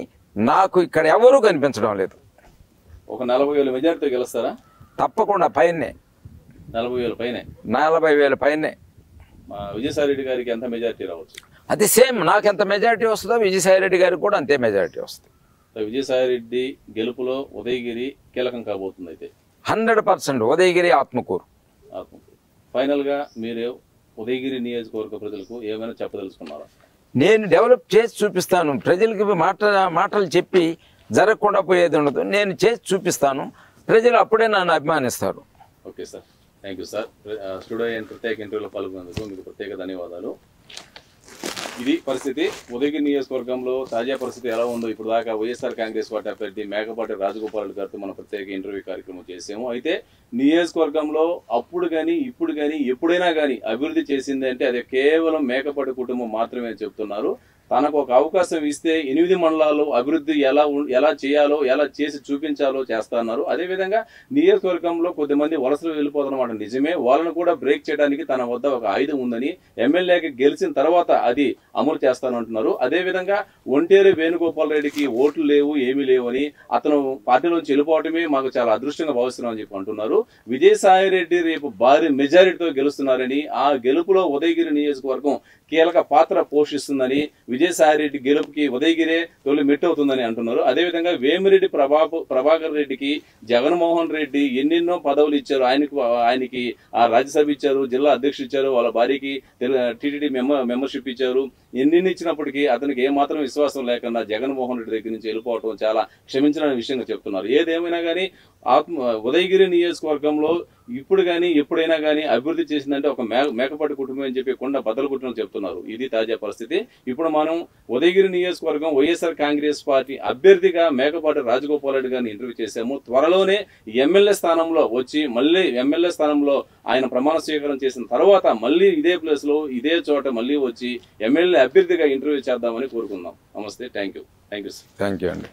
నాకు ఇక్కడ ఎవరూ కనిపించడం లేదు. ఒక 40,000 మెజార్టీతో గెలుస్తారా? తప్పకుండా పైనే 40,000 పైనే. 40,000 పైనే. విజయసాయి రెడ్డి గారికి ఎంత మెజార్టీ రావచ్చు? అది సేమ్ నాకు ఎంత మెజారిటీ వస్తుందో విజయసాయి రెడ్డి గారికి కూడా అంతే మెజారిటీ వస్తుంది. విజయసాయి రెడ్డి గెలుపులో ఉదయగిరి కీలకం కాబోతుంది. అయితే 100% ఉదయగిరి ఆత్మకూరు. ఫైనల్గా మీరు ఉదయగిరి నియోజకవర్గ ప్రజలకు ఏమైనా చెప్పదలుచుకున్నారా? నేను డెవలప్ చేసి చూపిస్తాను. ప్రజలకి మాటలు చెప్పి జరగకుండా పోయేది ఉండదు. నేను చేసి చూపిస్తాను. ప్రజలు అప్పుడే నన్ను అభిమానిస్తారు. Okay sir, thank you sir. Studio ప్రత్యేక ఇంటర్వ్యూలో పాల్గొన్నందుకు మీకు ప్రత్యేక ధన్యవాదాలు. ఇది పరిస్థితి. ఉదయగిరి నియోజకవర్గంలో తాజా పరిస్థితి ఎలా ఉందో ఇప్పుడు దాకా వైఎస్ఆర్ కాంగ్రెస్ పార్టీ అభ్యర్థి మేకపాటి రాజగోపాల్ రెడ్డి గారితో మనం ప్రత్యేక ఇంటర్వ్యూ కార్యక్రమం చేసాము. అయితే నియోజకవర్గంలో అప్పుడు కానీ ఇప్పుడు కానీ ఎప్పుడైనా కానీ అభివృద్ధి చేసింది అంటే అది కేవలం మేకపాటి కుటుంబం మాత్రమే చెప్తున్నారు. తనకు ఒక అవకాశం ఇస్తే 8 మండలాలు అభివృద్ధి ఎలా చేయాలో ఎలా చేసి చూపించాలో చేస్తున్నారు. అదేవిధంగా నియోజకవర్గంలో కొద్దిమంది వలసలు వెళ్ళిపోతున్నమాట నిజమే. వాళ్ళను కూడా బ్రేక్ చేయడానికి తన వద్ద ఒక ఆయుధం ఉందని ఎమ్మెల్యేకి గెలిచిన తర్వాత అది అమలు చేస్తానంటున్నారు. అదేవిధంగా ఒంటేరు వేణుగోపాల్ రెడ్డికి ఓట్లు లేవు, ఏమీ లేవు అని అతను పార్టీలోంచి వెళ్ళిపోవటమే మాకు చాలా అదృష్టంగా భావిస్తున్నాం అని చెప్పి అంటున్నారు. విజయసాయి రెడ్డి రేపు భారీ మెజారిటీతో గెలుస్తున్నారని, ఆ గెలుపులో ఉదయగిరి నియోజకవర్గం కీలక పాత్ర పోషిస్తుందని, విజయసాయిరెడ్డి గెలుపుకి ఉదయగిరే తొలి మెట్టు అవుతుందని అంటున్నారు. అదేవిధంగా వేమిరెడ్డి ప్రభాకర్ రెడ్డికి జగన్మోహన్ రెడ్డి ఎన్నెన్నో పదవులు ఇచ్చారు. ఆయనకి ఆ రాజ్యసభ ఇచ్చారు, జిల్లా అధ్యక్షుడు ఇచ్చారు, వాళ్ళ భార్యకి టీటీడీ మెంబర్షిప్ ఇచ్చారు. ఎన్ని ఇచ్చినప్పటికీ అతనికి ఏమాత్రం విశ్వాసం లేకుండా జగన్మోహన్ రెడ్డి దగ్గర నుంచి వెళ్ళిపోవటం చాలా క్షమించిన విషయంగా చెప్తున్నారు. ఏదేమైనా కానీ ఉదయగిరి నియోజకవర్గంలో ఇప్పుడు కానీ ఎప్పుడైనా కానీ అభివృద్ధి చేసిందంటే ఒక మేకపాటి కుటుంబం అని చెప్పి కొండ బద్దలు కుటుంబం చెప్తున్నారు. ఇది తాజా పరిస్థితి. ఇప్పుడు మనం ఉదయగిరి నియోజకవర్గం వైఎస్ఆర్ కాంగ్రెస్ పార్టీ అభ్యర్థిగా మేకపాటి రాజగోపాల్ రెడ్డి గారిని ఇంటర్వ్యూ చేశాము. త్వరలోనే ఎమ్మెల్యే స్థానంలో వచ్చి మళ్ళీ ఎమ్మెల్యే స్థానంలో ఆయన ప్రమాణ స్వీకారం చేసిన తర్వాత మళ్ళీ ఇదే ప్లేస్ లో ఇదే చోట మళ్ళీ వచ్చి ఎమ్మెల్యే అభ్యర్థిగా ఇంటర్వ్యూ చేద్దామని కోరుకుందాం. నమస్తే, థ్యాంక్ యూ. థ్యాంక్ యూ అండి.